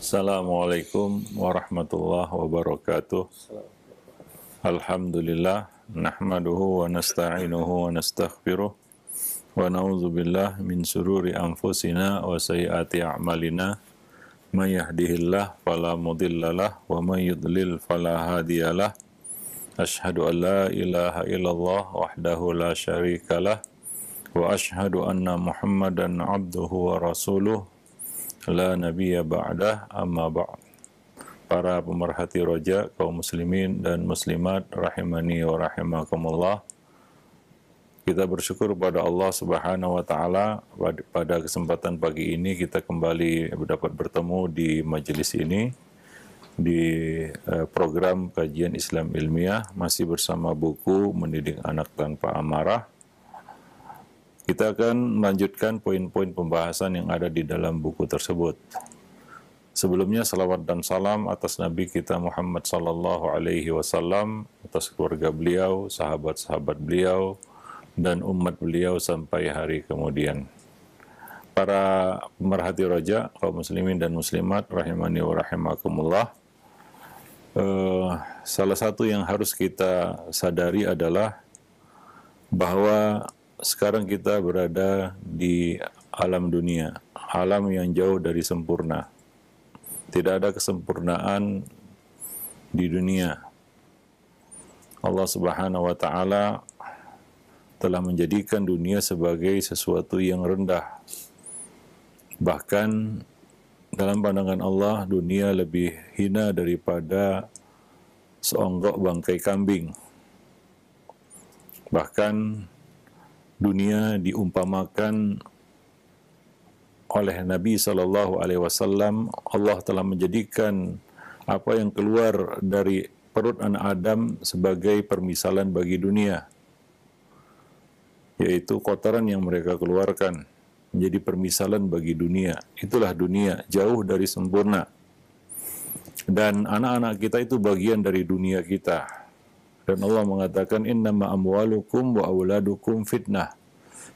Assalamualaikum warahmatullahi wabarakatuh. Alhamdulillah, nahmaduhu wa nasta'inuhu wa nastaghfiruh wa na'udzubillah min sururi anfusina wa sayyiati a'malina. May yahdihillah fala mudhillalah wa may yudlil fala hadiyalah. Asyhadu an la ilaha illallah wahdahu la syarikalah wa asyhadu anna Muhammadan abduhu wa rasuluh la nabiyya ba'dah, amma ba'd. Para pemerhati roja, kaum muslimin dan muslimat rahimani wa rahimakumullah, kita bersyukur pada Allah Subhanahu wa taala pada kesempatan pagi ini kita kembali dapat bertemu di majelis ini di program kajian Islam ilmiah, masih bersama buku Mendidik Anak Tanpa Amarah. Kita akan melanjutkan poin-poin pembahasan yang ada di dalam buku tersebut. Sebelumnya salawat dan salam atas Nabi kita Muhammad sallallahu alaihi wasallam, atas keluarga beliau, sahabat-sahabat beliau, dan umat beliau sampai hari kemudian. Para pemerhati roja, kaum muslimin dan muslimat rahimani wa rahimakumullah, salah satu yang harus kita sadari adalah bahwa sekarang kita berada di alam dunia, alam yang jauh dari sempurna. Tidak ada kesempurnaan di dunia. Allah Subhanahu wa taala telah menjadikan dunia sebagai sesuatu yang rendah. Bahkan dalam pandangan Allah, dunia lebih hina daripada seonggok bangkai kambing. Bahkan dunia diumpamakan oleh Nabi Shallallahu Alaihi Wasallam, Allah telah menjadikan apa yang keluar dari perut anak Adam sebagai permisalan bagi dunia, yaitu kotoran yang mereka keluarkan menjadi permisalan bagi dunia. Itulah dunia, jauh dari sempurna. Dan anak-anak kita itu bagian dari dunia kita. Dan Allah mengatakan, innama amwalukum wa auladukum fitnah.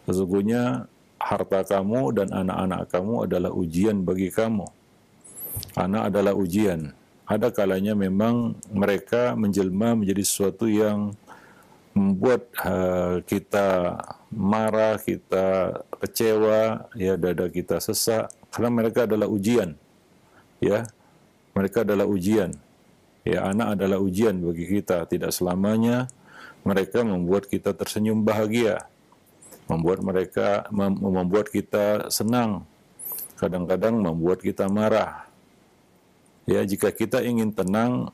Sesungguhnya harta kamu dan anak-anak kamu adalah ujian bagi kamu. Anak adalah ujian. Ada kalanya memang mereka menjelma menjadi sesuatu yang membuat kita marah, kita kecewa, ya, dada kita sesak, karena mereka adalah ujian. Ya, mereka adalah ujian. Ya, anak adalah ujian bagi kita. Tidak selamanya mereka membuat kita tersenyum bahagia, membuat kita senang. Kadang-kadang membuat kita marah. Ya, jika kita ingin tenang,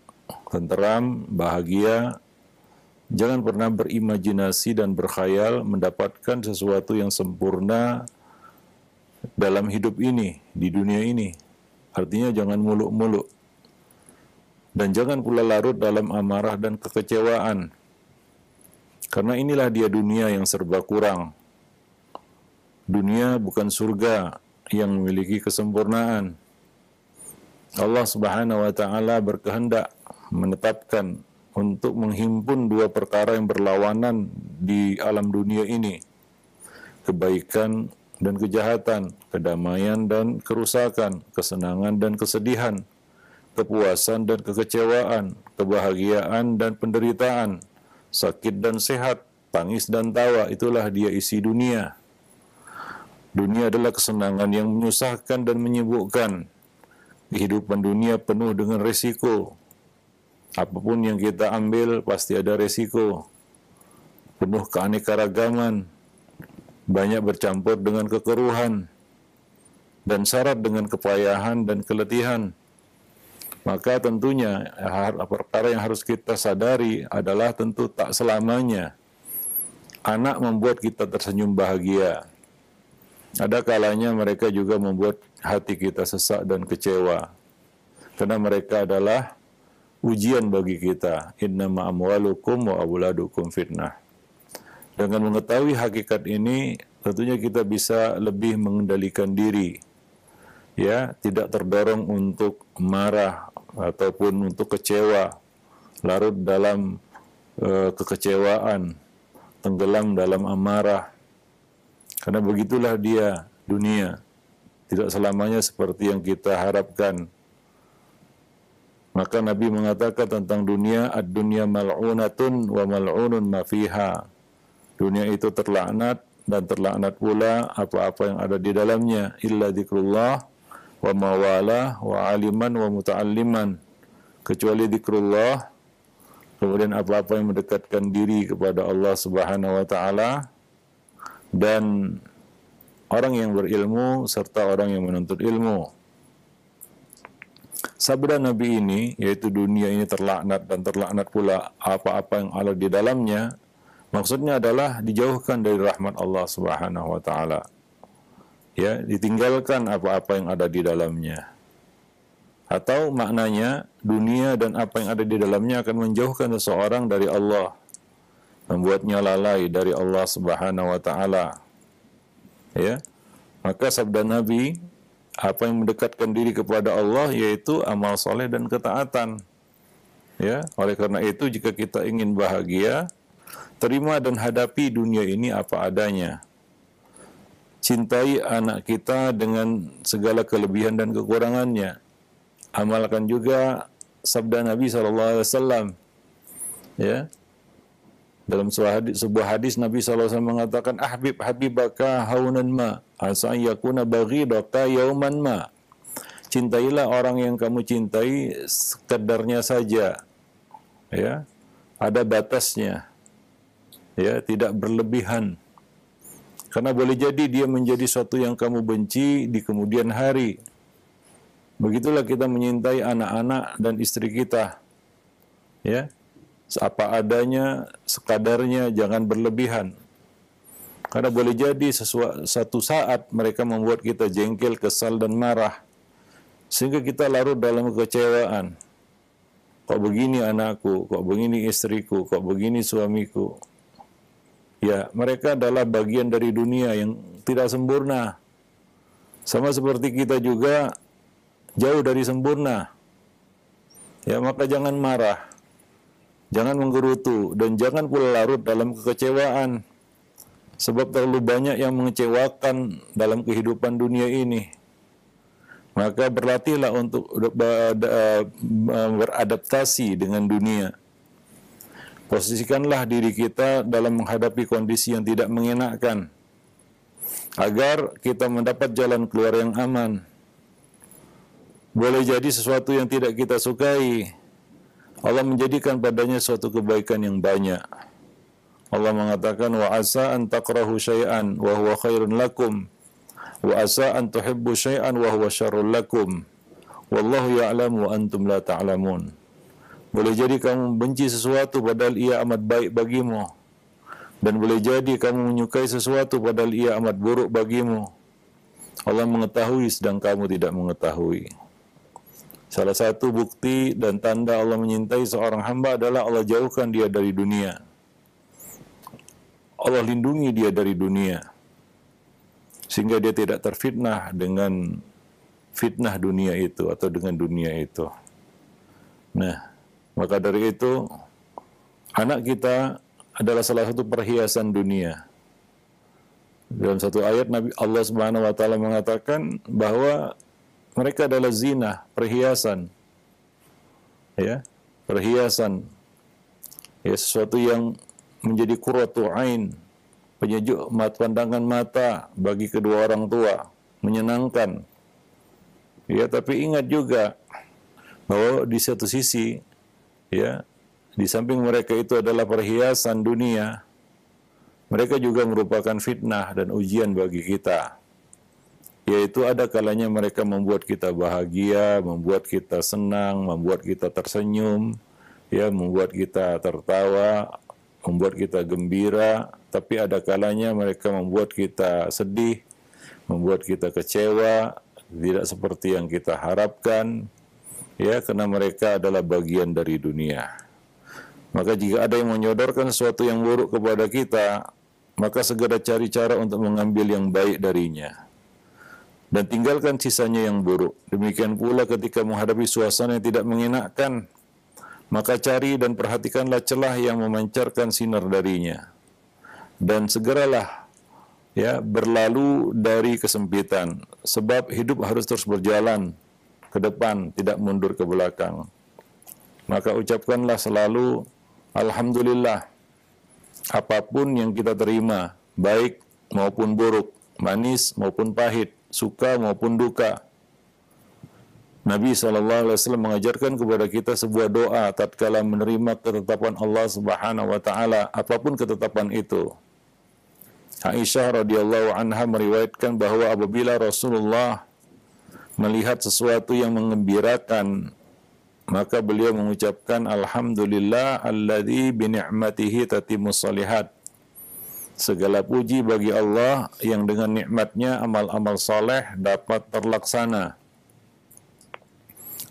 tenteram, bahagia, jangan pernah berimajinasi dan berkhayal mendapatkan sesuatu yang sempurna dalam hidup ini, di dunia ini. Artinya jangan muluk-muluk. Dan jangan pula larut dalam amarah dan kekecewaan. Karena inilah dia dunia yang serba kurang. Dunia bukan surga yang memiliki kesempurnaan. Allah Subhanahu wa taala berkehendak menetapkan untuk menghimpun dua perkara yang berlawanan di alam dunia ini. Kebaikan dan kejahatan, kedamaian dan kerusakan, kesenangan dan kesedihan, kepuasan dan kekecewaan, kebahagiaan dan penderitaan, sakit dan sehat, tangis dan tawa. Itulah dia isi dunia. Dunia adalah kesenangan yang menyusahkan dan menyibukkan. Kehidupan dunia penuh dengan resiko. Apapun yang kita ambil pasti ada resiko. Penuh keanekaragaman, banyak bercampur dengan kekeruhan, dan syarat dengan kepayahan dan keletihan. Maka tentunya perkara yang harus kita sadari adalah tentu tak selamanya anak membuat kita tersenyum bahagia. Ada kalanya mereka juga membuat hati kita sesak dan kecewa. Karena mereka adalah ujian bagi kita. Innama amwalukum wa auladukum fitnah. Dengan mengetahui hakikat ini, tentunya kita bisa lebih mengendalikan diri. Ya, tidak terdorong untuk marah ataupun untuk kecewa, larut dalam kekecewaan, tenggelam dalam amarah. Karena begitulah dia dunia. Tidak selamanya seperti yang kita harapkan. Maka Nabi mengatakan tentang dunia, ad-dunya mal'unatun wa mal'unun ma fiha. Dunia itu terlaknat dan terlaknat pula apa-apa yang ada di dalamnya, illa dzikrullah wa mawalah wa aliman wa muta'alliman, kecuali dzikrullah, kemudian apa-apa yang mendekatkan diri kepada Allah Subhanahu wa taala, dan orang yang berilmu serta orang yang menuntut ilmu. Sabda Nabi ini, yaitu dunia ini terlaknat dan terlaknat pula apa-apa yang ada di dalamnya, maksudnya adalah dijauhkan dari rahmat Allah Subhanahu wa taala. Ya, ditinggalkan apa-apa yang ada di dalamnya. Atau maknanya dunia dan apa yang ada di dalamnya akan menjauhkan seseorang dari Allah, membuatnya lalai dari Allah Subhanahu wa taala. Ya. Maka sabda Nabi, apa yang mendekatkan diri kepada Allah yaitu amal soleh dan ketaatan. Ya, oleh karena itu jika kita ingin bahagia, terima dan hadapi dunia ini apa adanya. Cintai anak kita dengan segala kelebihan dan kekurangannya. Amalkan juga sabda Nabi SAW. Ya, dalam sebuah hadis Nabi SAW mengatakan, ahbib habibaka haunan ma asa yakuna baghidaka yauman ma. Cintailah orang yang kamu cintai sekedarnya saja. Ya, ada batasnya. Ya, tidak berlebihan. Karena boleh jadi dia menjadi suatu yang kamu benci di kemudian hari. Begitulah kita menyintai anak-anak dan istri kita. Ya, apa adanya, sekadarnya, jangan berlebihan. Karena boleh jadi satu saat mereka membuat kita jengkel, kesal, dan marah. Sehingga kita larut dalam kekecewaan. Kok begini anakku, kok begini istriku, kok begini suamiku. Ya, mereka adalah bagian dari dunia yang tidak sempurna. Sama seperti kita juga jauh dari sempurna. Ya, maka jangan marah. Jangan menggerutu dan jangan pula larut dalam kekecewaan. Sebab terlalu banyak yang mengecewakan dalam kehidupan dunia ini. Maka berlatihlah untuk beradaptasi dengan dunia. Posisikanlah diri kita dalam menghadapi kondisi yang tidak mengenakan, agar kita mendapat jalan keluar yang aman. Boleh jadi sesuatu yang tidak kita sukai, Allah menjadikan padanya suatu kebaikan yang banyak. Allah mengatakan, wa asa an takrahu syai'an wa huwa khairun lakum wa asa an tuhibbu syai'an wa huwa syarrun lakum wallahu ya'lamu wa antum la ta'lamun. Boleh jadi kamu benci sesuatu padahal ia amat baik bagimu, dan boleh jadi kamu menyukai sesuatu padahal ia amat buruk bagimu. Allah mengetahui sedang kamu tidak mengetahui. Salah satu bukti dan tanda Allah menyintai seorang hamba adalah Allah jauhkan dia dari dunia. Allah lindungi dia dari dunia, sehingga dia tidak terfitnah dengan fitnah dunia itu atau dengan dunia itu. Nah, maka dari itu, anak kita adalah salah satu perhiasan dunia. Dalam satu ayat Nabi Allah Subhanahu wa taala mengatakan bahwa mereka adalah zina, perhiasan. Ya, perhiasan. Ya, sesuatu yang menjadi qurratu ain, penyejuk pandangan mata bagi kedua orang tua, menyenangkan. Ya, tapi ingat juga bahwa di satu sisi, ya, di samping mereka itu adalah perhiasan dunia, mereka juga merupakan fitnah dan ujian bagi kita. Yaitu ada kalanya mereka membuat kita bahagia, membuat kita senang, membuat kita tersenyum, ya, membuat kita tertawa, membuat kita gembira, tapi ada kalanya mereka membuat kita sedih, membuat kita kecewa, tidak seperti yang kita harapkan, ya, karena mereka adalah bagian dari dunia. Maka jika ada yang menyodorkan sesuatu yang buruk kepada kita, maka segera cari cara untuk mengambil yang baik darinya, dan tinggalkan sisanya yang buruk. Demikian pula ketika menghadapi suasana yang tidak mengenakan, maka cari dan perhatikanlah celah yang memancarkan sinar darinya, dan segeralah, ya, berlalu dari kesempitan, sebab hidup harus terus berjalan ke depan, tidak mundur ke belakang. maka ucapkanlah selalu alhamdulillah. Apapun yang kita terima, baik maupun buruk, manis maupun pahit, suka maupun duka. Nabi SAW mengajarkan kepada kita sebuah doa tatkala menerima ketetapan Allah Subhanahu wa taala, apapun ketetapan itu. Aisyah radhiyallahu anha meriwayatkan bahwa apabila Rasulullah melihat sesuatu yang mengembirakan, maka beliau mengucapkan alhamdulillah alladzi bi ni'matihi tatimmus shalihat. Segala puji bagi Allah yang dengan nikmatnya amal-amal saleh dapat terlaksana.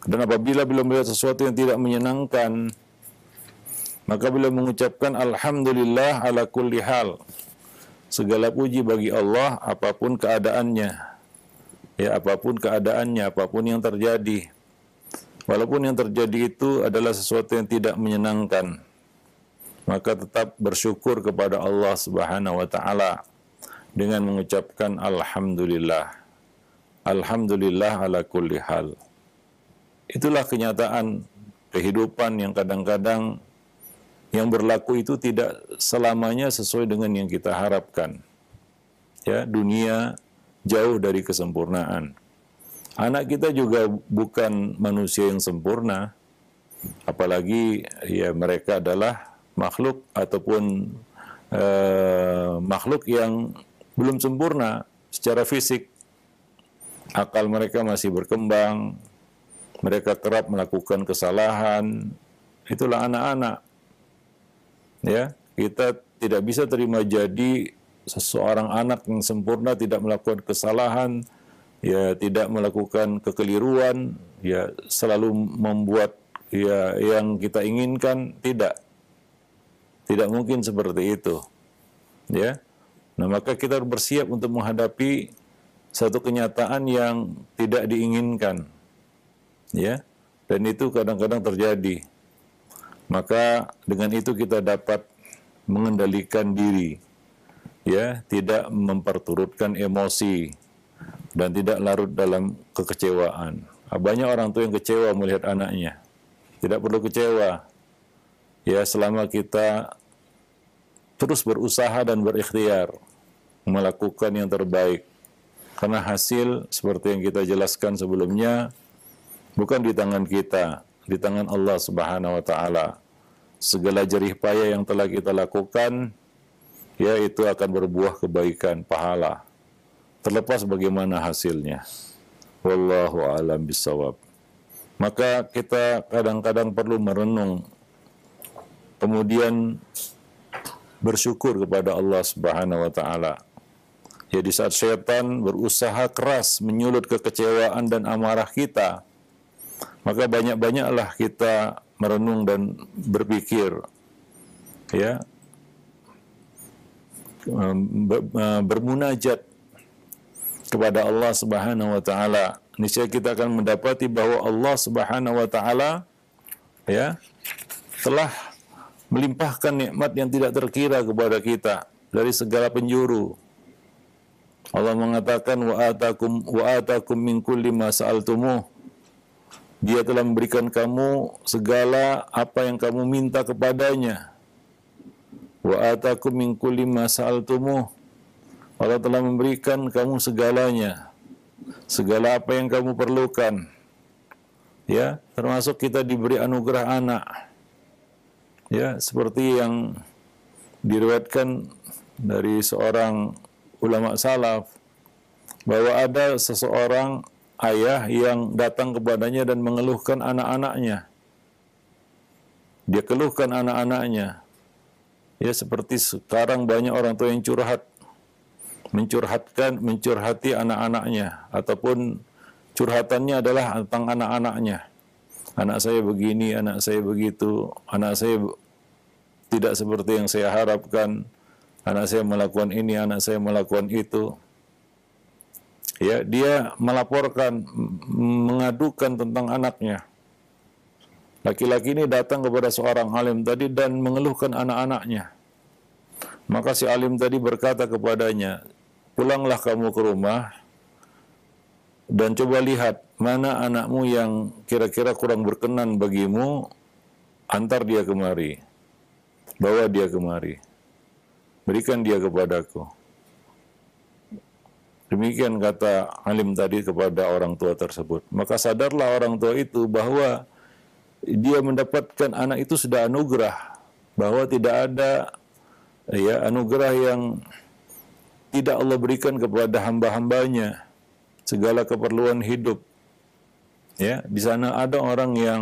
Dan apabila beliau melihat sesuatu yang tidak menyenangkan, maka beliau mengucapkan alhamdulillah ala kulli hal. Segala puji bagi Allah apapun keadaannya. Ya, apapun keadaannya, apapun yang terjadi. Walaupun yang terjadi itu adalah sesuatu yang tidak menyenangkan, maka tetap bersyukur kepada Allah Subhanahu wa taala dengan mengucapkan alhamdulillah. Alhamdulillah ala kulli hal. Itulah kenyataan kehidupan yang kadang-kadang yang berlaku itu tidak selamanya sesuai dengan yang kita harapkan. Ya, dunia jauh dari kesempurnaan. Anak kita juga bukan manusia yang sempurna, apalagi ya mereka adalah makhluk ataupun makhluk yang belum sempurna secara fisik. Akal mereka masih berkembang, mereka kerap melakukan kesalahan. Itulah anak-anak. Ya, kita tidak bisa terima jadi seseorang anak yang sempurna tidak melakukan kesalahan, ya tidak melakukan kekeliruan, ya selalu membuat ya yang kita inginkan, tidak mungkin seperti itu, ya. Nah, maka kita harus bersiap untuk menghadapi satu kenyataan yang tidak diinginkan, ya, dan itu kadang-kadang terjadi. Maka dengan itu kita dapat mengendalikan diri, ya, tidak memperturutkan emosi dan tidak larut dalam kekecewaan. Banyak orang tua yang kecewa melihat anaknya. Tidak perlu kecewa. Ya, selama kita terus berusaha dan berikhtiar melakukan yang terbaik. Karena hasil seperti yang kita jelaskan sebelumnya bukan di tangan kita, di tangan Allah Subhanahu wa taala. Segala jerih payah yang telah kita lakukan, ya itu akan berbuah kebaikan, pahala. Terlepas bagaimana hasilnya. Wallahu a'lam bishawab. Maka kita kadang-kadang perlu merenung, kemudian bersyukur kepada Allah Subhanahu wa taala. Ya, di saat syaitan berusaha keras menyulut kekecewaan dan amarah kita, maka banyak-banyaklah kita merenung dan berpikir, ya, bermunajat kepada Allah Subhanahu wa taala. Niscaya kita akan mendapati bahwa Allah Subhanahu wa taala, ya, telah melimpahkan nikmat yang tidak terkira kepada kita dari segala penjuru. Allah mengatakan wa atakum min kulli ma sa'altumuh. Dia telah memberikan kamu segala apa yang kamu minta kepadanya. Wa atakum min kulli ma sa'altumuh. Allah telah memberikan kamu segalanya. Segala apa yang kamu perlukan. Ya, termasuk kita diberi anugerah anak. Ya, seperti yang diriwayatkan dari seorang ulama salaf bahwa ada seseorang ayah yang datang kepadanya dan mengeluhkan anak-anaknya. Dia keluhkan anak-anaknya. Ya, seperti sekarang banyak orang tua yang mencurhati anak-anaknya, ataupun curhatannya adalah tentang anak-anaknya. Anak saya begini, anak saya begitu, anak saya tidak seperti yang saya harapkan, anak saya melakukan ini, anak saya melakukan itu. Ya, dia melaporkan, mengadukan tentang anaknya. Laki-laki ini datang kepada seorang alim tadi dan mengeluhkan anak-anaknya. Maka si alim tadi berkata kepadanya, pulanglah kamu ke rumah dan coba lihat mana anakmu yang kira-kira kurang berkenan bagimu, antar dia kemari, bawa dia kemari, berikan dia kepadaku. Demikian kata alim tadi kepada orang tua tersebut. Maka sadarlah orang tua itu bahwa dia mendapatkan anak itu sudah anugerah, bahwa tidak ada anugerah yang tidak Allah berikan kepada hamba-hambanya, segala keperluan hidup. Ya, di sana ada orang yang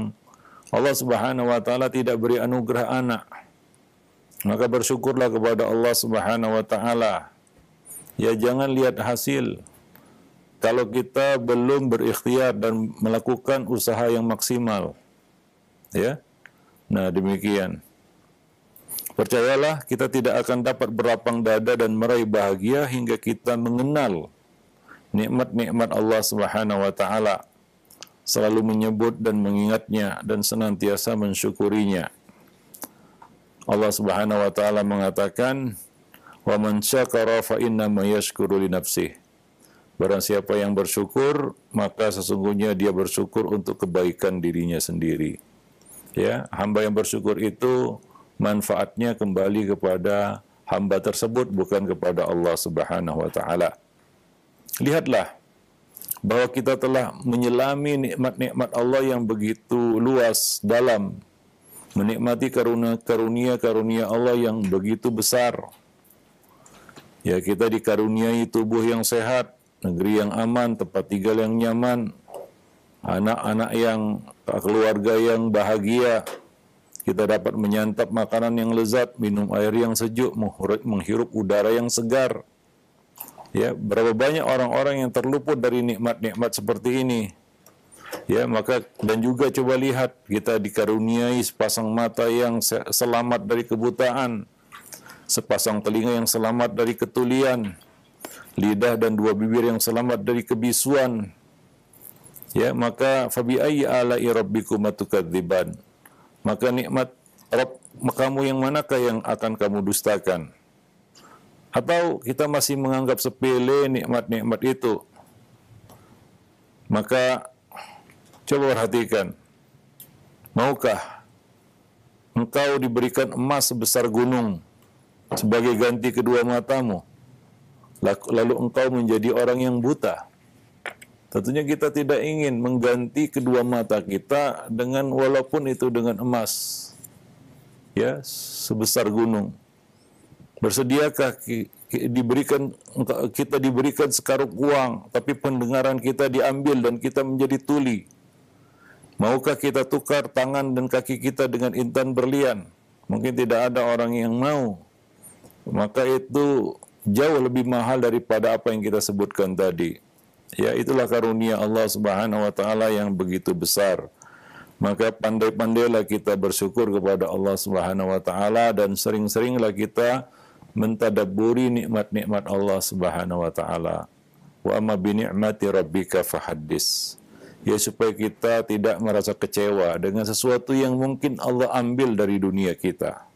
Allah Subhanahu wa taala tidak beri anugerah anak. Maka bersyukurlah kepada Allah Subhanahu wa taala. Ya, jangan lihat hasil. Kalau kita belum berikhtiar dan melakukan usaha yang maksimal. Ya. Nah, demikian. Percayalah, kita tidak akan dapat berlapang dada dan meraih bahagia hingga kita mengenal nikmat-nikmat Allah Subhanahu wa taala, selalu menyebut dan mengingatnya dan senantiasa mensyukurinya. Allah Subhanahu wa taala mengatakan, "Wa man syakara fa innama yashkuru li nafsihi." Barang siapa yang bersyukur, maka sesungguhnya dia bersyukur untuk kebaikan dirinya sendiri. Ya, hamba yang bersyukur itu manfaatnya kembali kepada hamba tersebut, bukan kepada Allah Subhanahu wa taala. Lihatlah bahwa kita telah menyelami nikmat-nikmat Allah yang begitu luas dalam, menikmati karunia-karunia Allah yang begitu besar. Ya, kita dikaruniai tubuh yang sehat, negeri yang aman, tempat tinggal yang nyaman, anak-anak yang, keluarga yang bahagia. Kita dapat menyantap makanan yang lezat, minum air yang sejuk, menghirup udara yang segar. Ya, berapa banyak orang-orang yang terluput dari nikmat-nikmat seperti ini. Ya, maka dan juga coba lihat, kita dikaruniai sepasang mata yang selamat dari kebutaan, sepasang telinga yang selamat dari ketulian, lidah dan dua bibir yang selamat dari kebisuan. Ya, maka fabi ayyi ala'i rabbikuma tukadziban. Maka nikmat Rabb kamu yang manakah yang akan kamu dustakan? Atau kita masih menganggap sepele nikmat-nikmat itu? Maka coba perhatikan, maukah engkau diberikan emas sebesar gunung sebagai ganti kedua matamu, lalu engkau menjadi orang yang buta? Tentunya kita tidak ingin mengganti kedua mata kita dengan, walaupun itu dengan emas, ya, sebesar gunung. Bersediakah kita diberikan sekaruk uang, tapi pendengaran kita diambil dan kita menjadi tuli? Maukah kita tukar tangan dan kaki kita dengan intan berlian? Mungkin tidak ada orang yang mau. Maka itu jauh lebih mahal daripada apa yang kita sebutkan tadi. Ya, itulah karunia Allah Subhanahu wa taala yang begitu besar. Maka pandai-pandailah kita bersyukur kepada Allah Subhanahu wa taala dan sering-seringlah kita mentadabburi nikmat-nikmat Allah Subhanahu wa taala. Wa amma bi ni'mati rabbika fahaddis. Ya, supaya kita tidak merasa kecewa dengan sesuatu yang mungkin Allah ambil dari dunia kita.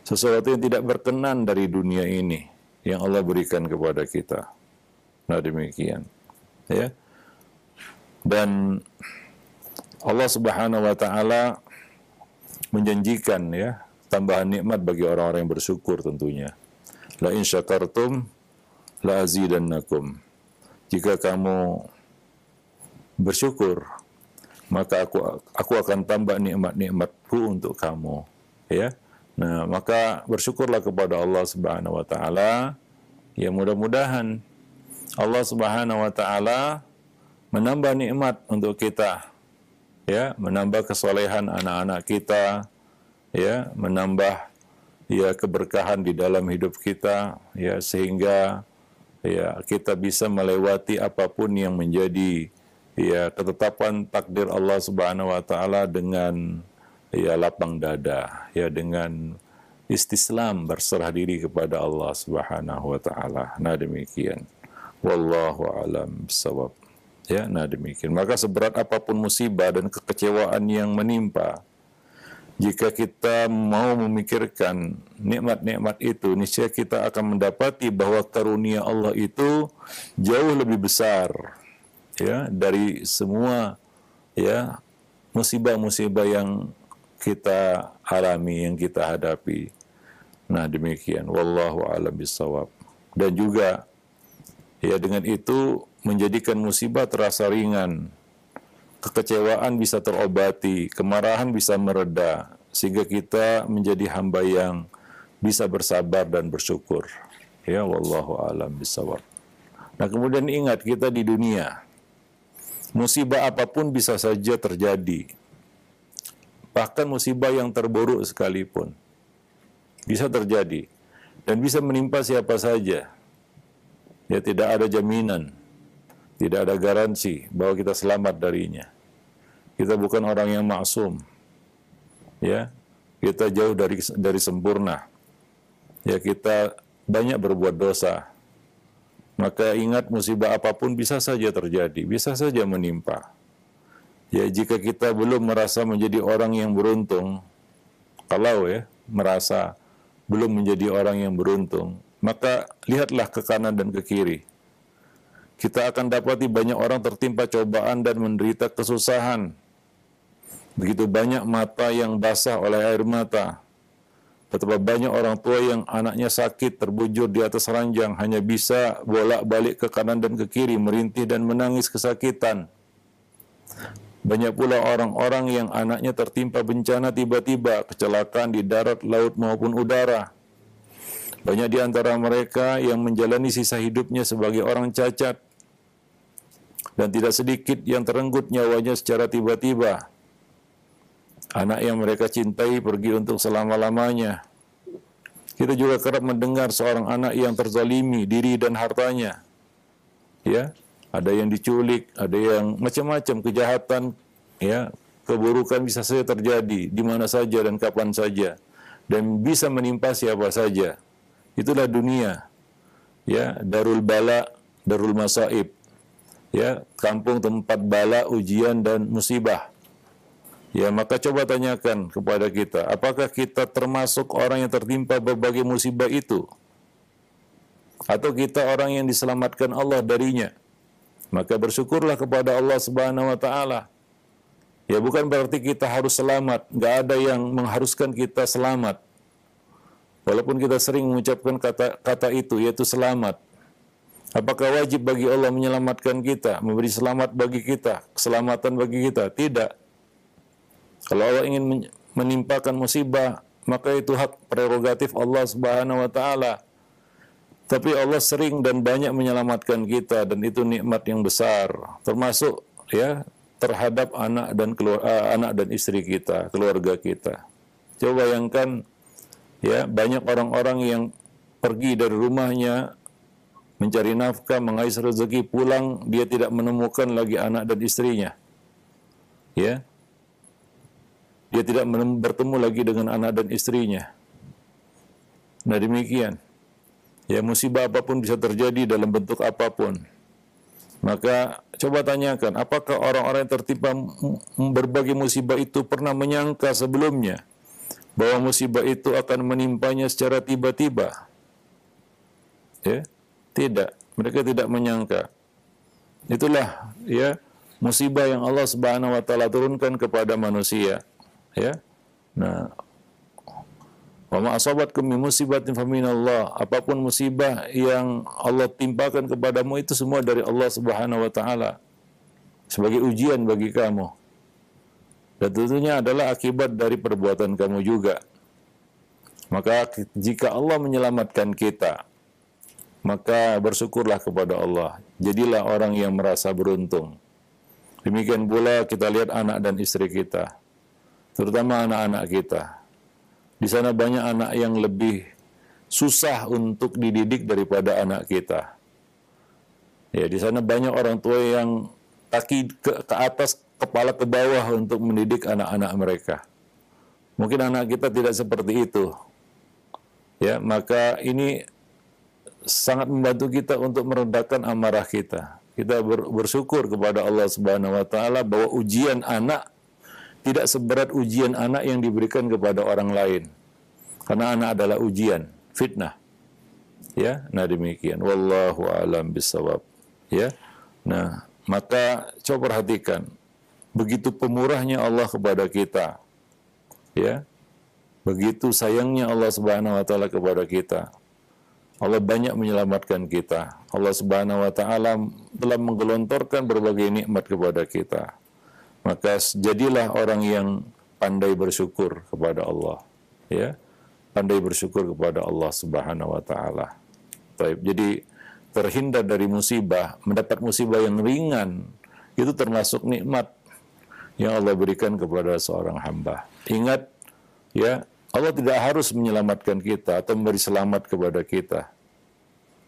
Sesuatu yang tidak berkenan dari dunia ini yang Allah berikan kepada kita. Nah, demikian. Ya. Dan Allah Subhanahu wa taala menjanjikan, ya, tambahan nikmat bagi orang-orang yang bersyukur tentunya. La in syakartum la azidannakum. Jika kamu bersyukur, maka aku akan tambah nikmat-nikmatku untuk kamu, ya. Nah, maka bersyukurlah kepada Allah Subhanahu wa taala. Ya, mudah-mudahan Allah Subhanahu wa taala menambah nikmat untuk kita, ya, menambah kesolehan anak-anak kita, ya, menambah, ya, keberkahan di dalam hidup kita, ya, sehingga, ya, kita bisa melewati apapun yang menjadi, ya, ketetapan takdir Allah Subhanahu wa taala dengan, ya, lapang dada, ya, dengan istislam, berserah diri kepada Allah Subhanahu wa taala. Nah, demikian. Wallahu a'lam bishawab. Ya, nah demikian. Maka seberat apapun musibah dan kekecewaan yang menimpa, jika kita mau memikirkan nikmat-nikmat itu, niscaya kita akan mendapati bahwa karunia Allah itu jauh lebih besar, ya, dari semua, ya, musibah-musibah yang kita alami, yang kita hadapi. Nah, demikian. Wallahu a'lam bishawab. Dan juga ya dengan itu menjadikan musibah terasa ringan. Kekecewaan bisa terobati, kemarahan bisa mereda, sehingga kita menjadi hamba yang bisa bersabar dan bersyukur. Ya, wallahu a'lam bishawab. Nah, kemudian ingat, kita di dunia, musibah apapun bisa saja terjadi. Bahkan musibah yang terburuk sekalipun bisa terjadi dan bisa menimpa siapa saja. Ya, tidak ada jaminan, tidak ada garansi bahwa kita selamat darinya. Kita bukan orang yang maksum. Ya, kita jauh dari sempurna. Ya, kita banyak berbuat dosa. Maka ingat, musibah apapun bisa saja terjadi, bisa saja menimpa. Ya, jika kita belum merasa menjadi orang yang beruntung, kalau ya merasa belum menjadi orang yang beruntung, maka lihatlah ke kanan dan ke kiri. Kita akan dapati banyak orang tertimpa cobaan dan menderita kesusahan. Begitu banyak mata yang basah oleh air mata. Betapa banyak orang tua yang anaknya sakit, terbujur di atas ranjang, hanya bisa bolak-balik ke kanan dan ke kiri, merintih dan menangis kesakitan. Banyak pula orang-orang yang anaknya tertimpa bencana tiba-tiba, kecelakaan di darat, laut maupun udara. Banyak di antara mereka yang menjalani sisa hidupnya sebagai orang cacat. Dan tidak sedikit yang terenggut nyawanya secara tiba-tiba. Anak yang mereka cintai pergi untuk selama-lamanya. Kita juga kerap mendengar seorang anak yang terzalimi diri dan hartanya. Ya, ada yang diculik, ada yang macam-macam kejahatan, ya, keburukan bisa saja terjadi di mana saja dan kapan saja, dan bisa menimpa siapa saja. Itulah dunia, ya, darul bala, darul masaib, ya, kampung tempat bala, ujian dan musibah. Ya, maka coba tanyakan kepada kita, apakah kita termasuk orang yang tertimpa berbagai musibah itu? Atau kita orang yang diselamatkan Allah darinya? Maka bersyukurlah kepada Allah Subhanahu wa Ta'ala. Ya, bukan berarti kita harus selamat, nggak ada yang mengharuskan kita selamat. Walaupun kita sering mengucapkan kata itu, yaitu selamat. Apakah wajib bagi Allah menyelamatkan kita, memberi selamat bagi kita, keselamatan bagi kita? Tidak. Kalau Allah ingin menimpakan musibah, maka itu hak prerogatif Allah Subhanahu wa Ta'ala. Tapi Allah sering dan banyak menyelamatkan kita, dan itu nikmat yang besar, termasuk ya terhadap anak dan istri kita, keluarga kita. Coba bayangkan, ya, banyak orang-orang yang pergi dari rumahnya mencari nafkah, mengais rezeki, pulang dia tidak menemukan lagi anak dan istrinya. Ya, dia tidak bertemu lagi dengan anak dan istrinya. Nah, demikian. Ya, musibah apapun bisa terjadi dalam bentuk apapun. Maka coba tanyakan, apakah orang-orang yang tertimpa berbagai musibah itu pernah menyangka sebelumnya bahwa musibah itu akan menimpanya secara tiba-tiba? Ya, tidak. Mereka tidak menyangka. Itulah ya musibah yang Allah Subhanahu wa Ta'ala turunkan kepada manusia. Ya. Nah, wa ma asabatkum min musibatin faminallah. Apapun musibah yang Allah timpakan kepadamu itu semua dari Allah Subhanahu wa Ta'ala, sebagai ujian bagi kamu. Dan tentunya adalah akibat dari perbuatan kamu juga. Maka jika Allah menyelamatkan kita, maka bersyukurlah kepada Allah. Jadilah orang yang merasa beruntung. Demikian pula kita lihat anak dan istri kita, terutama anak-anak kita. Di sana banyak anak yang lebih susah untuk dididik daripada anak kita. Ya, di sana banyak orang tua yang kaki ke atas, kepala ke bawah untuk mendidik anak-anak mereka. Mungkin anak kita tidak seperti itu. Ya, maka ini sangat membantu kita untuk meredakan amarah kita. Kita bersyukur kepada Allah Subhanahu wa Ta'ala bahwa ujian anak tidak seberat ujian anak yang diberikan kepada orang lain. Karena anak adalah ujian, fitnah. Ya, nah demikian. Wallahu a'lam bishawab. Ya. Nah, maka coba perhatikan, begitu pemurahnya Allah kepada kita. Ya, begitu sayangnya Allah Subhanahu wa taala kepada kita. Allah banyak menyelamatkan kita. Allah Subhanahu wa taala telah menggelontorkan berbagai nikmat kepada kita. Maka jadilah orang yang pandai bersyukur kepada Allah. Ya, pandai bersyukur kepada Allah Subhanahu wa taala. Baik, jadi terhindar dari musibah, mendapat musibah yang ringan, itu termasuk nikmat yang Allah berikan kepada seorang hamba. Ingat, ya, Allah tidak harus menyelamatkan kita atau memberi selamat kepada kita.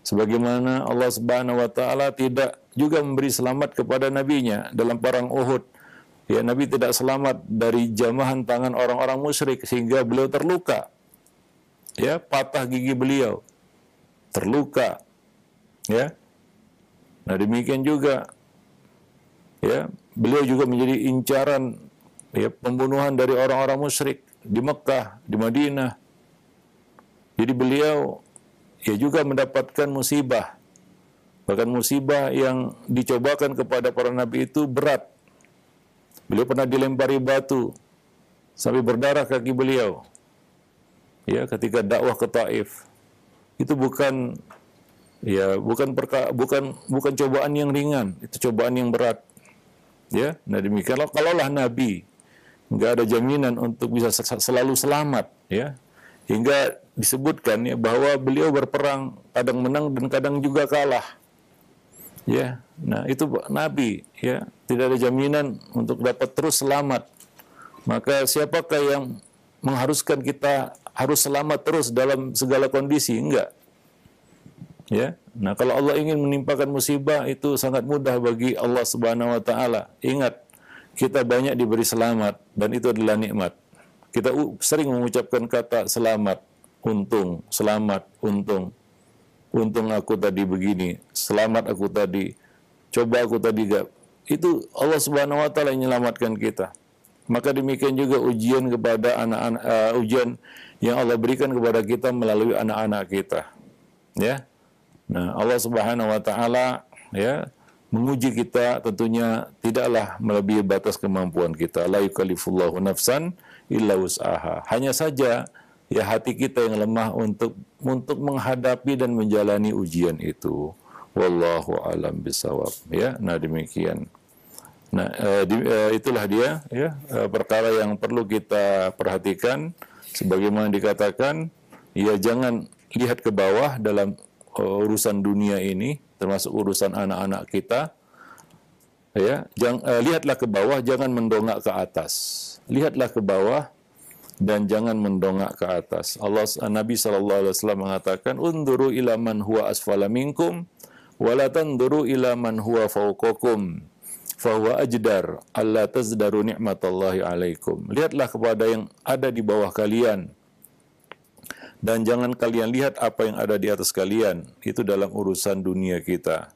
Sebagaimana Allah Subhanahu wa taala tidak juga memberi selamat kepada nabinya dalam perang Uhud. Ya, Nabi tidak selamat dari jamahan tangan orang-orang musyrik sehingga beliau terluka. Ya, patah gigi beliau. Terluka. Ya. Nah, demikian juga ya, beliau juga menjadi incaran ya, pembunuhan dari orang-orang musyrik di Mekah, di Madinah. Jadi beliau ya juga mendapatkan musibah. Bahkan musibah yang dicobakan kepada para nabi itu berat. Beliau pernah dilempari batu sampai berdarah kaki beliau. Ya, ketika dakwah ke Taif. Itu bukan cobaan yang ringan, itu cobaan yang berat. Ya, nah demikianlah kalaulah nabi nggak ada jaminan untuk bisa selalu selamat, ya. Hingga disebutkan ya bahwa beliau berperang kadang menang dan kadang juga kalah. Ya, nah itu nabi, ya, tidak ada jaminan untuk dapat terus selamat. Maka siapakah yang mengharuskan kita harus selamat terus dalam segala kondisi? Enggak. Ya. Nah, kalau Allah ingin menimpakan musibah itu sangat mudah bagi Allah Subhanahu wa taala. Ingat, kita banyak diberi selamat dan itu adalah nikmat. Kita sering mengucapkan kata selamat, untung, selamat, untung. Untung aku tadi begini, selamat aku tadi, coba aku tadi gak. Itu Allah Subhanahu wa taala yang menyelamatkan kita. Maka demikian juga ujian kepada anak-anak, ujian yang Allah berikan kepada kita melalui anak-anak kita. Ya. Nah, Allah Subhanahu wa taala ya menguji kita tentunya tidaklah melebihi batas kemampuan kita. La yukallifullahu nafsan illa wus'aha. Hanya saja ya hati kita yang lemah untuk menghadapi dan menjalani ujian itu. Wallahu alam bisawab. Ya, nah demikian. Nah, itulah dia ya perkara yang perlu kita perhatikan. Sebagaimana dikatakan, ya jangan lihat ke bawah dalam urusan dunia ini, termasuk urusan anak-anak kita. Ya, lihatlah ke bawah, jangan mendongak ke atas. Lihatlah ke bawah dan jangan mendongak ke atas. Nabi SAW mengatakan, "Unduru ila man huwa asfala minkum, wa la tanduru ila man huwa fawqakum, fa huwa ajdar alla tazdaru ni'matallahi alaikum." Lihatlah kepada yang ada di bawah kalian, dan jangan kalian lihat apa yang ada di atas kalian. Itu dalam urusan dunia kita,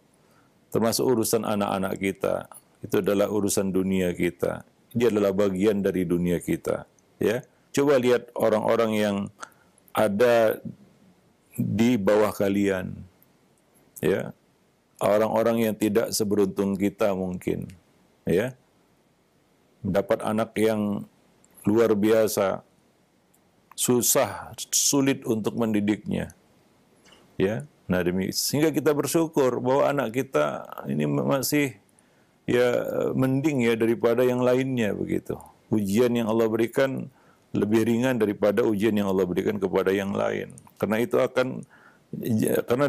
termasuk urusan anak-anak kita. Itu adalah urusan dunia kita. Dia adalah bagian dari dunia kita. Ya. Coba lihat orang-orang yang ada di bawah kalian. Ya. Orang-orang yang tidak seberuntung kita mungkin. Ya. Mendapat anak yang luar biasa, susah, sulit untuk mendidiknya. Ya. Nah, sehingga kita bersyukur bahwa anak kita ini masih ya mending ya daripada yang lainnya begitu. Ujian yang Allah berikan lebih ringan daripada ujian yang Allah berikan kepada yang lain. Karena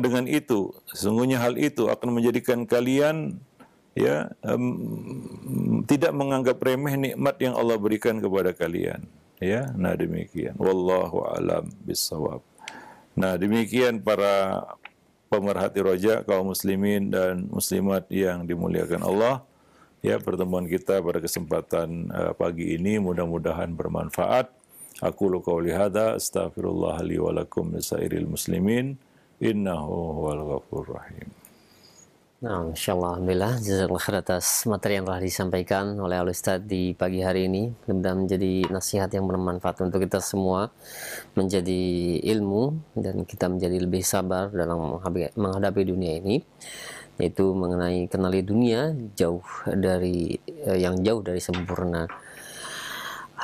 dengan itu, sesungguhnya hal itu akan menjadikan kalian ya tidak menganggap remeh nikmat yang Allah berikan kepada kalian. Ya, nah demikian. Wallahu alam bissawab. Nah, demikian para pemerhati roja kaum muslimin dan muslimat yang dimuliakan Allah. Ya, pertemuan kita pada kesempatan pagi ini mudah-mudahan bermanfaat. Aku qouli hadza astaghfirullah li wa lakum lisairil muslimin innahu huwal ghafurur rahim. Nah, insyaallah, alhamdulillah, jazakallah khair atas materi yang telah disampaikan oleh Al-Ustaz di pagi hari ini. Mudah-mudahan menjadi nasihat yang bermanfaat untuk kita semua, menjadi ilmu, dan kita menjadi lebih sabar dalam menghadapi dunia ini, yaitu mengenai kenali dunia yang jauh dari sempurna.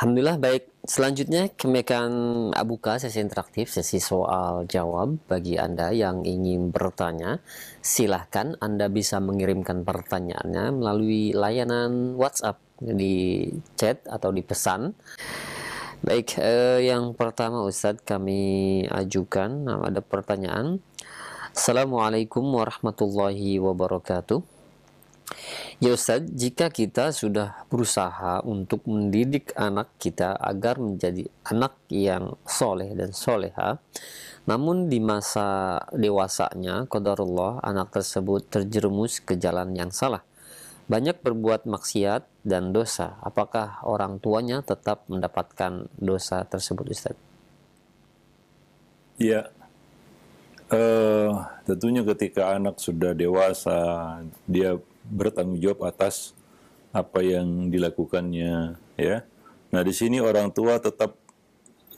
Alhamdulillah baik. Selanjutnya kami akan buka sesi interaktif, sesi soal jawab bagi Anda yang ingin bertanya. Silahkan Anda bisa mengirimkan pertanyaannya melalui layanan WhatsApp di chat atau di pesan. Baik, yang pertama Ustadz kami ajukan, ada pertanyaan. Assalamualaikum warahmatullahi wabarakatuh. Ya Ustadz, jika kita sudah berusaha untuk mendidik anak kita agar menjadi anak yang soleh dan soleha, namun di masa dewasanya, qadarullah, anak tersebut terjerumus ke jalan yang salah, banyak berbuat maksiat dan dosa, apakah orang tuanya tetap mendapatkan dosa tersebut, Ustaz? Ya, tentunya ketika anak sudah dewasa, dia bertanggung jawab atas apa yang dilakukannya, ya. Nah, di sini orang tua tetap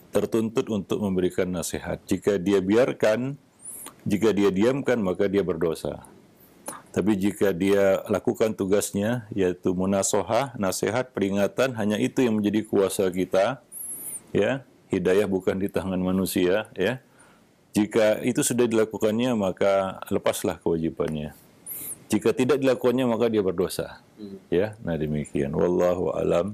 tertuntut untuk memberikan nasihat. Jika dia biarkan, jika dia diamkan, maka dia berdosa. Tapi jika dia lakukan tugasnya, yaitu munasohah, nasihat, peringatan, hanya itu yang menjadi kuasa kita, ya. Hidayah bukan di tangan manusia, ya. Jika itu sudah dilakukannya, maka lepaslah kewajibannya. Jika tidak dilakukannya, maka dia berdosa. Ya, nah demikian. Wallahu alam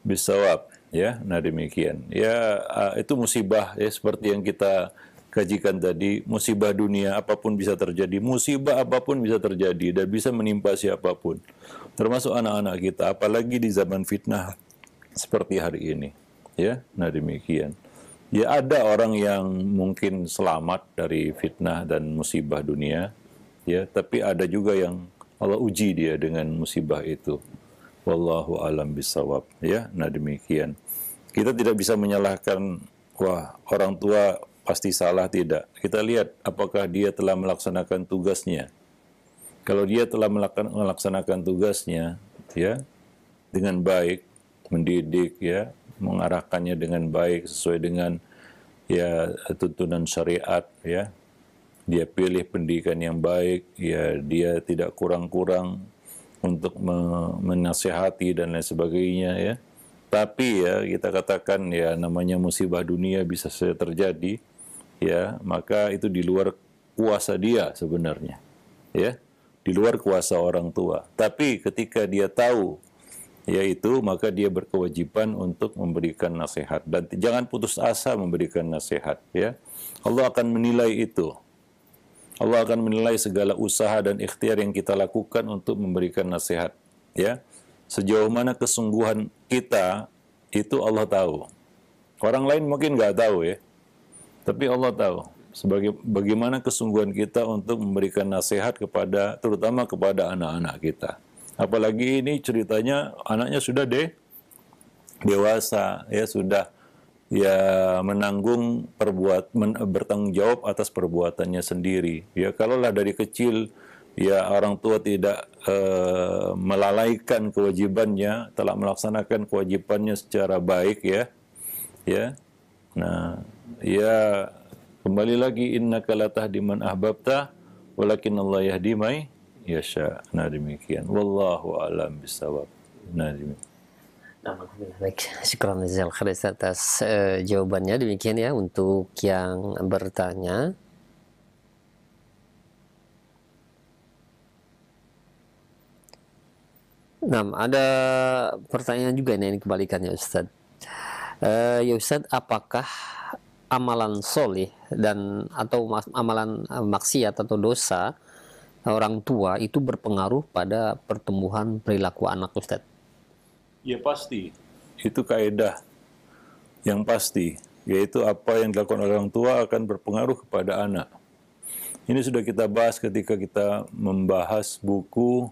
bisawab. Ya, nah demikian. Ya, itu musibah, ya, seperti yang kita kajikan tadi, musibah dunia apapun bisa terjadi, musibah apapun bisa terjadi dan bisa menimpa siapapun, termasuk anak-anak kita, apalagi di zaman fitnah seperti hari ini. Ya, nah demikian. Ya, ada orang yang mungkin selamat dari fitnah dan musibah dunia, ya, tapi ada juga yang Allah uji dia dengan musibah itu. Wallahu alam bisawab. Ya, nah demikian. Kita tidak bisa menyalahkan, wah, orang tua pasti salah, tidak. Kita lihat apakah dia telah melaksanakan tugasnya. Kalau dia telah melaksanakan tugasnya, ya, dengan baik, mendidik, ya, mengarahkannya dengan baik sesuai dengan, ya, tuntunan syariat, ya. Dia pilih pendidikan yang baik, ya, dia tidak kurang-kurang untuk menasihati dan lain sebagainya, ya. Tapi ya kita katakan, ya, namanya musibah dunia bisa saja terjadi, ya, maka itu di luar kuasa dia sebenarnya, ya, di luar kuasa orang tua. Tapi ketika dia tahu yaitu, maka dia berkewajiban untuk memberikan nasihat dan jangan putus asa memberikan nasihat, ya. Allah akan menilai itu. Allah akan menilai segala usaha dan ikhtiar yang kita lakukan untuk memberikan nasihat, ya. Sejauh mana kesungguhan kita, itu Allah tahu. Orang lain mungkin nggak tahu, ya. Tapi Allah tahu. Bagaimana kesungguhan kita untuk memberikan nasihat kepada, terutama kepada anak-anak kita. Apalagi ini ceritanya anaknya sudah dewasa, ya, sudah, ya, menanggung bertanggung jawab atas perbuatannya sendiri. Ya, kalaulah dari kecil, ya, orang tua tidak melalaikan kewajibannya, telah melaksanakan kewajibannya secara baik, ya, ya. Nah, ya, kembali lagi, innaka la tahdi man ahbabta walakin Allah yahdi may yasha. Nah demikian. Wallahu a'lam bishawab. Nah demikian. Baik, syukran jazil khair atas jawabannya. Demikian ya untuk yang bertanya. Nah, ada pertanyaan juga nih, kebalikannya Ustadz. Ya Ustadz, apakah amalan soleh dan atau amalan maksiat atau dosa orang tua itu berpengaruh pada pertumbuhan perilaku anak, Ustadz? Ya pasti. Itu kaidah yang pasti, yaitu apa yang dilakukan orang tua akan berpengaruh kepada anak. Ini sudah kita bahas ketika kita membahas buku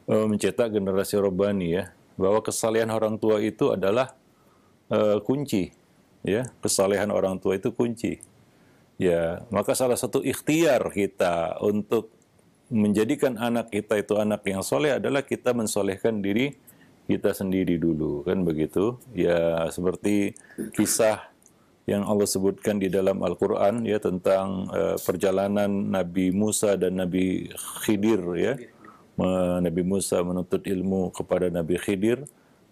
Mencetak Generasi Robbani, ya, bahwa kesalehan orang tua itu adalah kunci, ya, kesalehan orang tua itu kunci. Ya, maka salah satu ikhtiar kita untuk menjadikan anak kita itu anak yang soleh adalah kita mensolehkan diri kita sendiri dulu, kan begitu? Ya, seperti kisah yang Allah sebutkan di dalam Al-Quran, ya, tentang perjalanan Nabi Musa dan Nabi Khidir, ya. Nabi Musa menuntut ilmu kepada Nabi Khidir,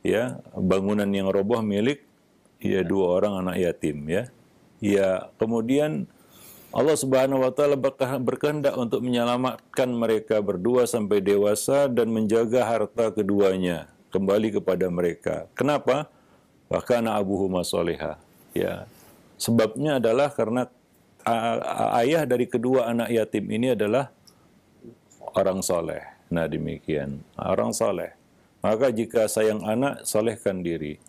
ya bangunan yang roboh milik ya dua orang anak yatim ya. Ya, kemudian Allah Subhanahu wa taala berkehendak untuk menyelamatkan mereka berdua sampai dewasa dan menjaga harta keduanya kembali kepada mereka. Kenapa? Bahkan abuhuma sholiha. Ya. Sebabnya adalah karena ayah dari kedua anak yatim ini adalah orang soleh. Nah demikian, orang soleh. Maka jika sayang anak, solehkan diri.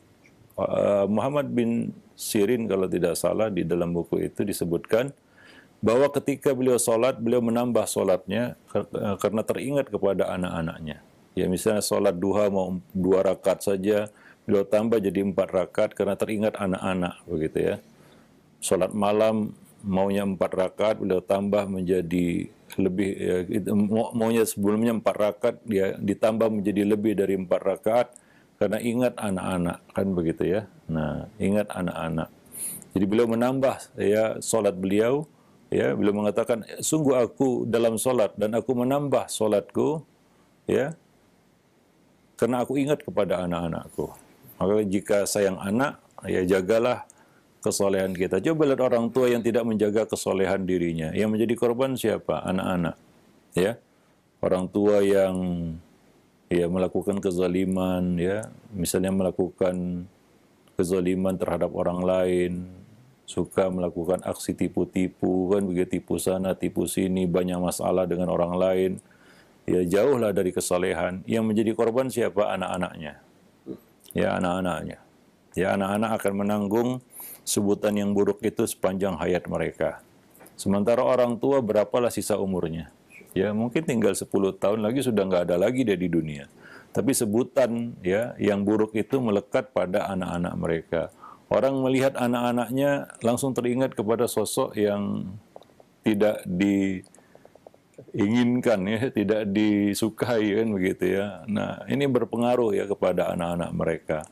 Muhammad bin Sirin kalau tidak salah di dalam buku itu disebutkan bahwa ketika beliau sholat, beliau menambah sholatnya karena teringat kepada anak-anaknya. Ya misalnya sholat duha mau 2 rakaat saja, beliau tambah jadi 4 rakaat karena teringat anak-anak, begitu ya. Sholat malam maunya 4 rakaat, beliau tambah menjadi lebih, ya, maunya sebelumnya 4 rakaat, dia ditambah menjadi lebih dari 4 rakaat karena ingat anak-anak, kan begitu ya. Nah, ingat anak-anak. Jadi beliau menambah ya sholat beliau. Ya, beliau mengatakan, sungguh aku dalam sholat dan aku menambah sholatku, ya, karena aku ingat kepada anak-anakku. Maka jika sayang anak, ya jagalah kesolehan kita. Coba lihat orang tua yang tidak menjaga kesolehan dirinya. Yang menjadi korban siapa? Anak-anak. Ya, orang tua yang ya melakukan kezaliman, ya, misalnya melakukan kezaliman terhadap orang lain, suka melakukan aksi tipu-tipu, kan begitu, tipu sana, tipu sini, banyak masalah dengan orang lain. Ya jauhlah dari kesalehan. Yang menjadi korban siapa? Anak-anaknya. Ya anak-anaknya. Ya anak-anak akan menanggung sebutan yang buruk itu sepanjang hayat mereka. Sementara orang tua berapalah sisa umurnya? Ya mungkin tinggal 10 tahun lagi sudah nggak ada lagi dia di dunia. Tapi sebutan ya yang buruk itu melekat pada anak-anak mereka. Orang melihat anak-anaknya langsung teringat kepada sosok yang tidak diinginkan ya, tidak disukai kan begitu ya. Nah, ini berpengaruh ya kepada anak-anak mereka.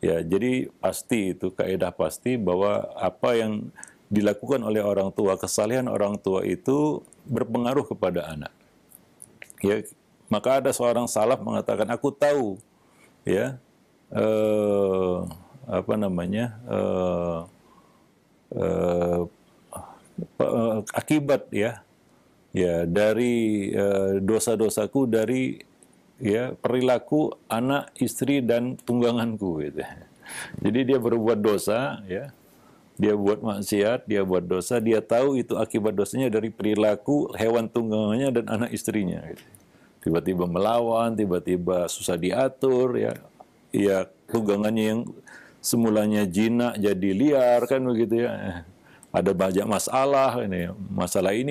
Ya, jadi pasti itu kaidah pasti bahwa apa yang dilakukan oleh orang tua, kesalehan orang tua itu berpengaruh kepada anak. Ya, maka ada seorang salaf mengatakan, aku tahu ya akibat ya dari dosa-dosaku dari ya perilaku anak, istri dan tungganganku gitu. Jadi dia berbuat dosa ya, dia buat maksiat, dia buat dosa, dia tahu itu akibat dosanya dari perilaku hewan tunggangannya dan anak istrinya gitu. Tiba-tiba melawan, tiba-tiba susah diatur ya. Ya tunggangannya yang semulanya jinak jadi liar kan begitu ya. Ada banyak masalah ini,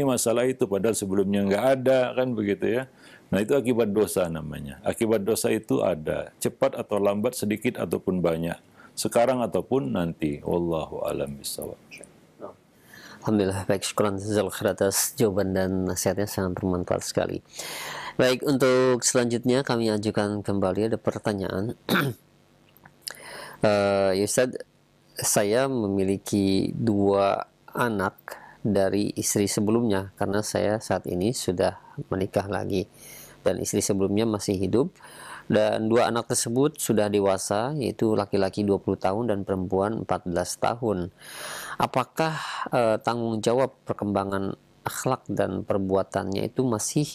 masalah itu padahal sebelumnya nggak ada kan begitu ya. Nah itu akibat dosa namanya. Akibat dosa itu ada cepat atau lambat, sedikit ataupun banyak, sekarang ataupun nanti. Wallahu a'lam bishawab. Alhamdulillah, baik, syukran jazakallahu khair atas jawaban dan nasihatnya, sangat bermanfaat sekali. Baik, untuk selanjutnya kami ajukan kembali ada pertanyaan. Ya Ustaz, saya memiliki 2 anak dari istri sebelumnya karena saya saat ini sudah menikah lagi dan istri sebelumnya masih hidup, dan 2 anak tersebut sudah dewasa, yaitu laki-laki 20 tahun dan perempuan 14 tahun. Apakah tanggung jawab perkembangan akhlak dan perbuatannya itu masih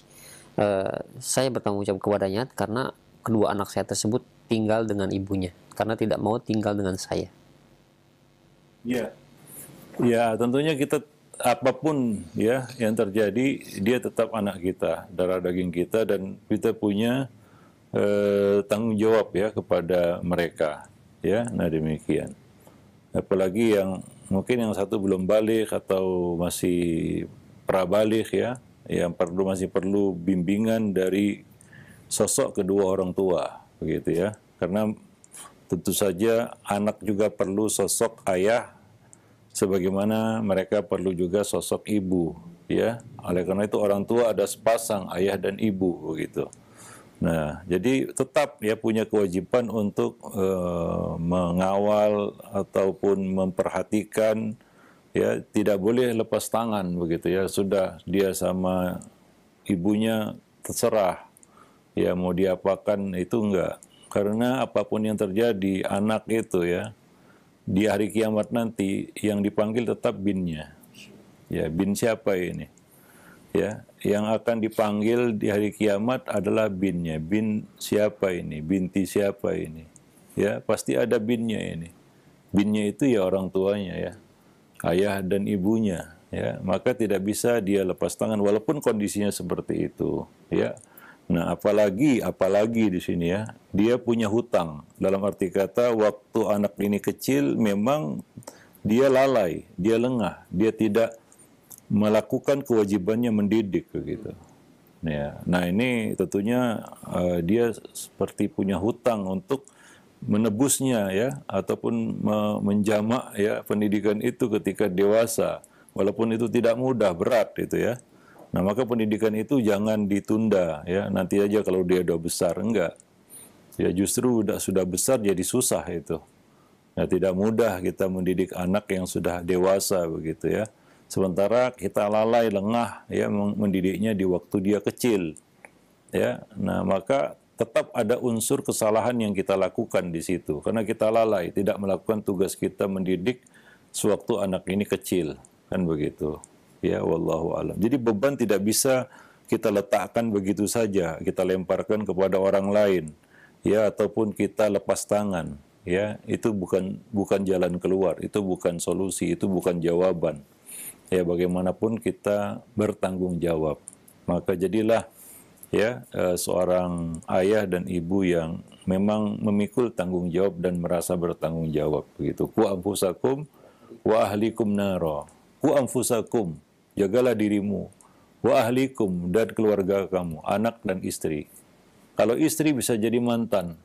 saya bertanggung jawab kepadanya karena kedua anak saya tersebut tinggal dengan ibunya karena tidak mau tinggal dengan saya? Ya, ya tentunya kita apapun ya yang terjadi, dia tetap anak kita, darah daging kita, dan kita punya tanggung jawab ya kepada mereka ya. Nah demikian. Apalagi yang mungkin yang satu belum balik atau masih prabalik ya, yang masih perlu bimbingan dari sosok kedua orang tua begitu ya. Karena tentu saja anak juga perlu sosok ayah sebagaimana mereka perlu juga sosok ibu ya. Oleh karena itu orang tua ada sepasang, ayah dan ibu begitu. Nah, jadi tetap ya punya kewajiban untuk mengawal ataupun memperhatikan ya, tidak boleh lepas tangan begitu ya. Sudah dia sama ibunya terserah ya mau diapakan itu enggak. Karena apapun yang terjadi, anak itu ya, di hari kiamat nanti yang dipanggil tetap binnya. Ya, bin siapa ini? Ya, yang akan dipanggil di hari kiamat adalah binnya. Bin siapa ini? Binti siapa ini? Ya, pasti ada binnya ini. Binnya itu ya orang tuanya ya, ayah dan ibunya. Ya, maka tidak bisa dia lepas tangan walaupun kondisinya seperti itu. Ya, nah apalagi di sini ya, dia punya hutang. Dalam arti kata, waktu anak ini kecil memang dia lalai, dia lengah, dia tidak melakukan kewajibannya mendidik begitu. Ya, nah ini tentunya dia seperti punya hutang untuk menebusnya ya, ataupun menjamak ya pendidikan itu ketika dewasa, walaupun itu tidak mudah, berat itu ya. Nah maka pendidikan itu jangan ditunda ya, nanti aja kalau dia udah besar, enggak. Ya justru sudah besar jadi susah itu. Nah, tidak mudah kita mendidik anak yang sudah dewasa begitu ya. Sementara kita lalai, lengah ya mendidiknya di waktu dia kecil. Ya. Nah, maka tetap ada unsur kesalahan yang kita lakukan di situ karena kita lalai, tidak melakukan tugas kita mendidik sewaktu anak ini kecil, kan begitu. Ya, wallahu alam. Jadi beban tidak bisa kita letakkan begitu saja, kita lemparkan kepada orang lain. Ya, ataupun kita lepas tangan. Ya, itu bukan jalan keluar, itu bukan solusi, itu bukan jawaban. Ya, bagaimanapun kita bertanggung jawab. Maka jadilah ya seorang ayah dan ibu yang memang memikul tanggung jawab dan merasa bertanggung jawab begitu. Ku anfusakum wa ahlikum naro. Ku anfusakum, jagalah dirimu, wa ahlikum, dan keluarga kamu, anak dan istri. Kalau istri bisa jadi mantan.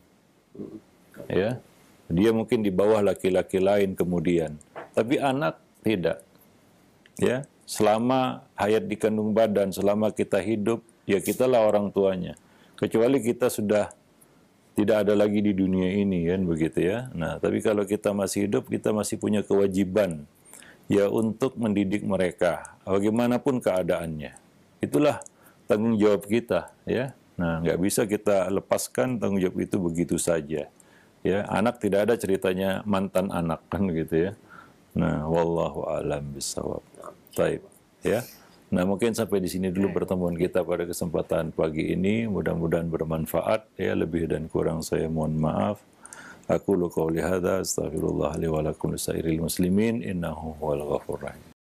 Ya. Dia mungkin di bawah laki-laki lain kemudian, tapi anak tidak. Ya, selama hayat di kandung badan, selama kita hidup, ya kitalah orang tuanya. Kecuali kita sudah tidak ada lagi di dunia ini, kan begitu ya. Nah, tapi kalau kita masih hidup, kita masih punya kewajiban ya untuk mendidik mereka, bagaimanapun keadaannya. Itulah tanggung jawab kita, ya. Nah, nggak bisa kita lepaskan tanggung jawab itu begitu saja. Ya, anak tidak ada ceritanya mantan anak, kan gitu ya. Nah, wallahu a'lam bishawab. Baik, ya. Nah, mungkin sampai di sini dulu pertemuan kita pada kesempatan pagi ini. Mudah-mudahan bermanfaat. Ya, lebih dan kurang saya mohon maaf. Aku qouli hadza, astaghfirullah li wa lakum lisairil muslimin, innahu huwal ghafurur rahim.